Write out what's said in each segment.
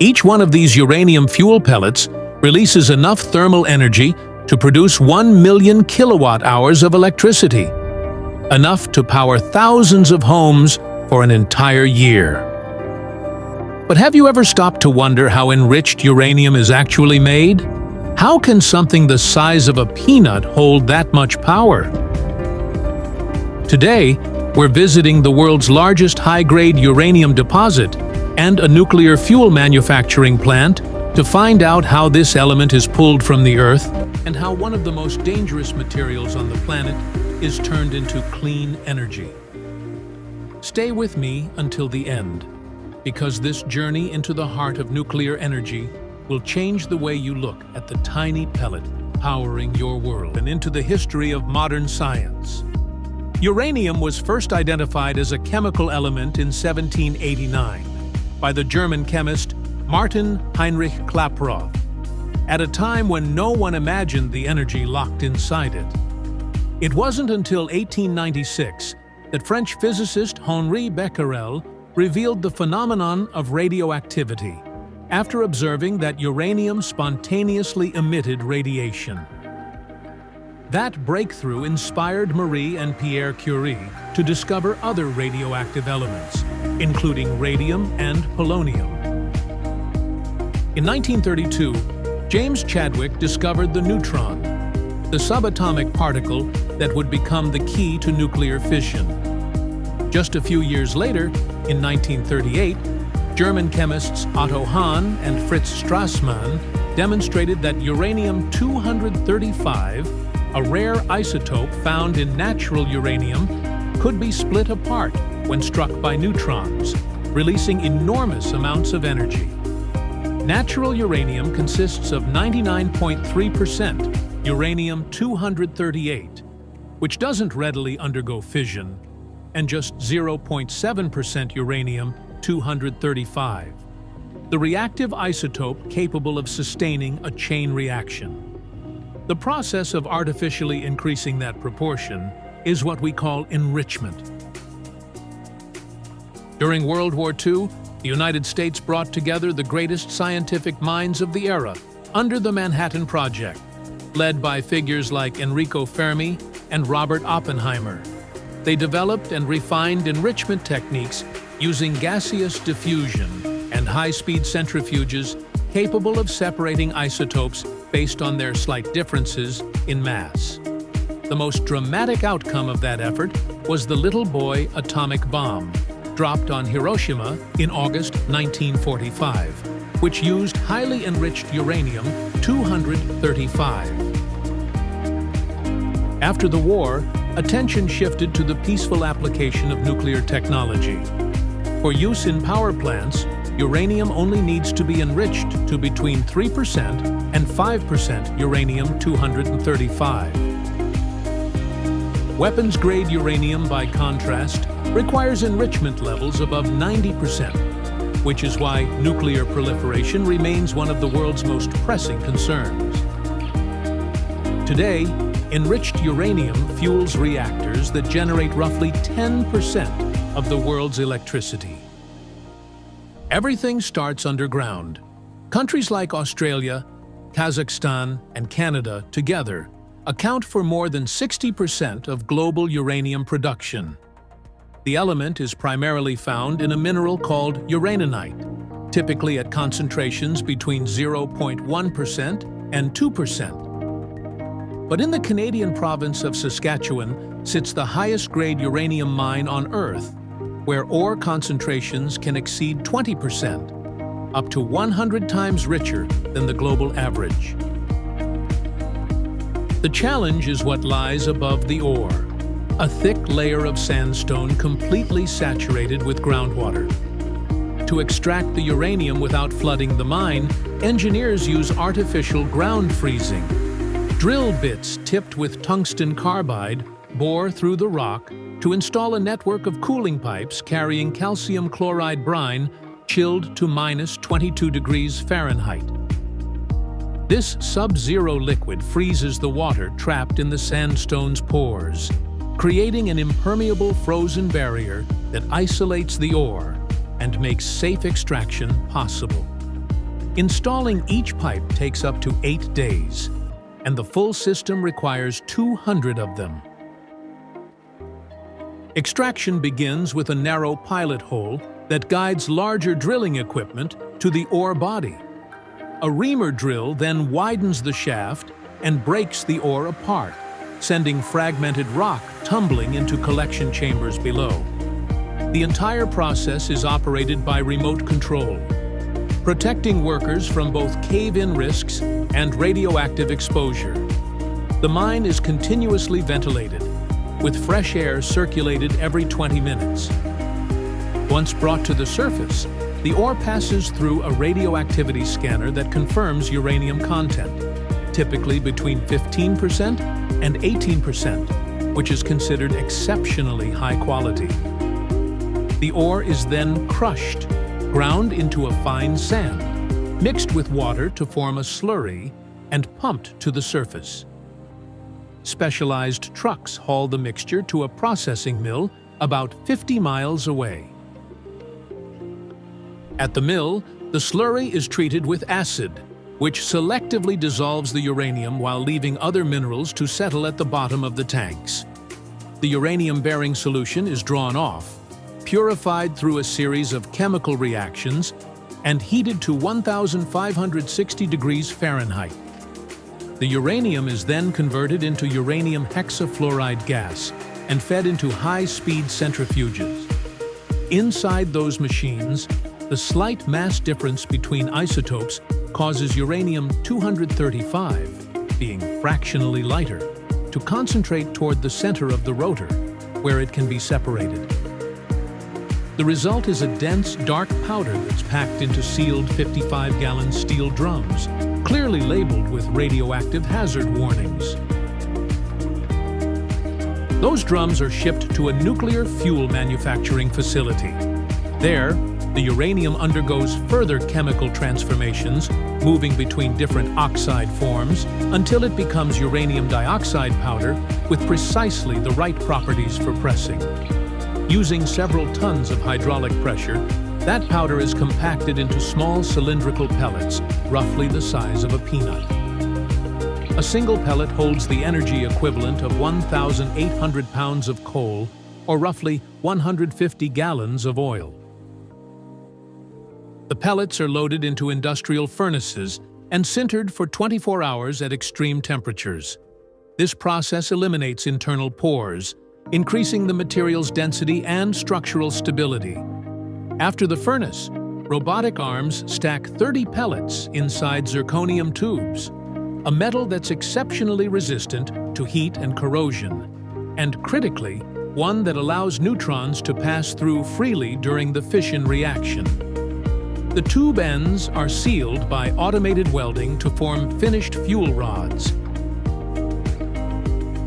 Each one of these uranium fuel pellets releases enough thermal energy to produce 1 million kilowatt-hours of electricity, enough to power thousands of homes for an entire year. But have you ever stopped to wonder how enriched uranium is actually made? How can something the size of a peanut hold that much power? Today, we're visiting the world's largest high-grade uranium deposit and a nuclear fuel manufacturing plant to find out how this element is pulled from the Earth and how one of the most dangerous materials on the planet is turned into clean energy. Stay with me until the end, because this journey into the heart of nuclear energy will change the way you look at the tiny pellet powering your world and into the history of modern science. Uranium was first identified as a chemical element in 1789 by the German chemist Martin Heinrich Klaproth, at a time when no one imagined the energy locked inside it. It wasn't until 1896 that French physicist Henri Becquerel revealed the phenomenon of radioactivity after observing that uranium spontaneously emitted radiation. That breakthrough inspired Marie and Pierre Curie to discover other radioactive elements, including radium and polonium. In 1932, James Chadwick discovered the neutron, the subatomic particle that would become the key to nuclear fission. Just a few years later, in 1938, German chemists Otto Hahn and Fritz Strassmann demonstrated that uranium-235, a rare isotope found in natural uranium, could be split apart when struck by neutrons, releasing enormous amounts of energy. Natural uranium consists of 99.3% uranium-238, which doesn't readily undergo fission, and just 0.7% uranium-235, the reactive isotope capable of sustaining a chain reaction. The process of artificially increasing that proportion is what we call enrichment. During World War II, the United States brought together the greatest scientific minds of the era under the Manhattan Project, led by figures like Enrico Fermi and Robert Oppenheimer. They developed and refined enrichment techniques using gaseous diffusion and high-speed centrifuges capable of separating isotopes based on their slight differences in mass. The most dramatic outcome of that effort was the little boy atomic bomb, dropped on Hiroshima in August 1945, which used highly enriched uranium-235. After the war, attention shifted to the peaceful application of nuclear technology. For use in power plants, uranium only needs to be enriched to between 3% and 5% uranium-235. Weapons-grade uranium, by contrast, requires enrichment levels above 90%, which is why nuclear proliferation remains one of the world's most pressing concerns. Today, enriched uranium fuels reactors that generate roughly 10% of the world's electricity. Everything starts underground. Countries like Australia, Kazakhstan, and Canada together account for more than 60% of global uranium production. The element is primarily found in a mineral called uraninite, typically at concentrations between 0.1% and 2%. But in the Canadian province of Saskatchewan sits the highest-grade uranium mine on Earth, where ore concentrations can exceed 20%, up to 100 times richer than the global average. The challenge is what lies above the ore, a thick layer of sandstone completely saturated with groundwater. To extract the uranium without flooding the mine, engineers use artificial ground freezing. Drill bits tipped with tungsten carbide bore through the rock to install a network of cooling pipes carrying calcium chloride brine chilled to minus 22 degrees Fahrenheit. This sub-zero liquid freezes the water trapped in the sandstone's pores, creating an impermeable frozen barrier that isolates the ore and makes safe extraction possible. Installing each pipe takes up to 8 days, and the full system requires 200 of them. Extraction begins with a narrow pilot hole that guides larger drilling equipment to the ore body. A reamer drill then widens the shaft and breaks the ore apart, sending fragmented rock tumbling into collection chambers below. The entire process is operated by remote control, protecting workers from both cave-in risks and radioactive exposure. The mine is continuously ventilated, with fresh air circulated every 20 minutes. Once brought to the surface, the ore passes through a radioactivity scanner that confirms uranium content, typically between 15% and 18%, which is considered exceptionally high quality. The ore is then crushed, ground into a fine sand, mixed with water to form a slurry, and pumped to the surface. Specialized trucks haul the mixture to a processing mill about 50 miles away. At the mill, the slurry is treated with acid, which selectively dissolves the uranium while leaving other minerals to settle at the bottom of the tanks. The uranium-bearing solution is drawn off, purified through a series of chemical reactions, and heated to 1,560 degrees Fahrenheit. The uranium is then converted into uranium hexafluoride gas and fed into high-speed centrifuges. Inside those machines, the slight mass difference between isotopes causes uranium-235, being fractionally lighter, to concentrate toward the center of the rotor, where it can be separated. The result is a dense, dark powder that's packed into sealed 55-gallon steel drums, clearly labeled with radioactive hazard warnings. Those drums are shipped to a nuclear fuel manufacturing facility. There, the uranium undergoes further chemical transformations, moving between different oxide forms until it becomes uranium dioxide powder with precisely the right properties for pressing. Using several tons of hydraulic pressure, that powder is compacted into small cylindrical pellets, roughly the size of a peanut. A single pellet holds the energy equivalent of 1,800 pounds of coal, or roughly 150 gallons of oil. The pellets are loaded into industrial furnaces and sintered for 24 hours at extreme temperatures. This process eliminates internal pores, increasing the material's density and structural stability. After the furnace, robotic arms stack 30 pellets inside zirconium tubes, a metal that's exceptionally resistant to heat and corrosion, and critically, one that allows neutrons to pass through freely during the fission reaction. The tube ends are sealed by automated welding to form finished fuel rods.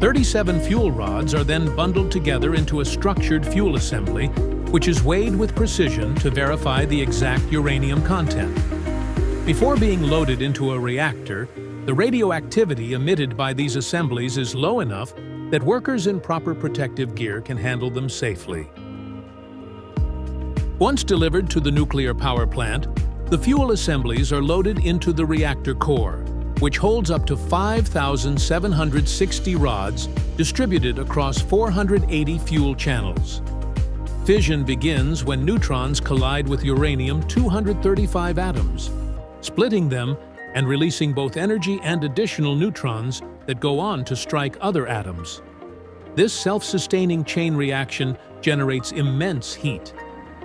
37 fuel rods are then bundled together into a structured fuel assembly, which is weighed with precision to verify the exact uranium content. Before being loaded into a reactor, the radioactivity emitted by these assemblies is low enough that workers in proper protective gear can handle them safely. Once delivered to the nuclear power plant, the fuel assemblies are loaded into the reactor core, which holds up to 5,760 rods distributed across 480 fuel channels. Fission begins when neutrons collide with uranium-235 atoms, splitting them and releasing both energy and additional neutrons that go on to strike other atoms. This self-sustaining chain reaction generates immense heat,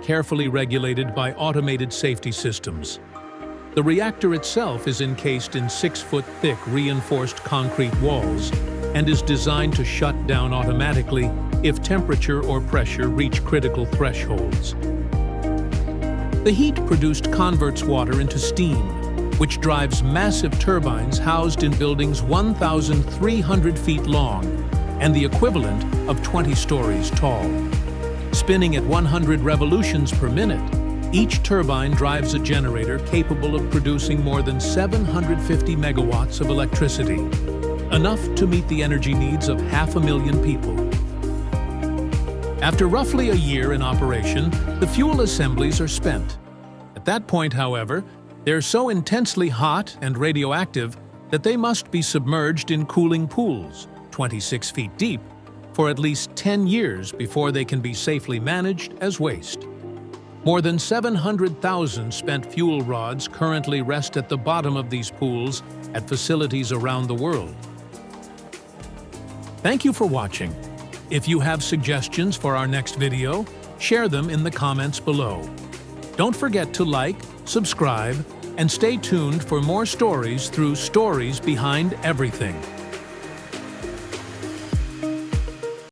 carefully regulated by automated safety systems. The reactor itself is encased in 6-foot-thick reinforced concrete walls and is designed to shut down automatically if temperature or pressure reach critical thresholds. The heat produced converts water into steam, which drives massive turbines housed in buildings 1,300 feet long and the equivalent of 20 stories tall. Spinning at 100 revolutions per minute, each turbine drives a generator capable of producing more than 750 megawatts of electricity, enough to meet the energy needs of 500,000 people. After roughly a year in operation, the fuel assemblies are spent. At that point, however, They're so intensely hot and radioactive that they must be submerged in cooling pools, 26 feet deep, for at least 10 years before they can be safely managed as waste. More than 700,000 spent fuel rods currently rest at the bottom of these pools at facilities around the world. Thank you for watching. If you have suggestions for our next video, share them in the comments below. Don't forget to like, subscribe, and stay tuned for more stories through Stories Behind Everything.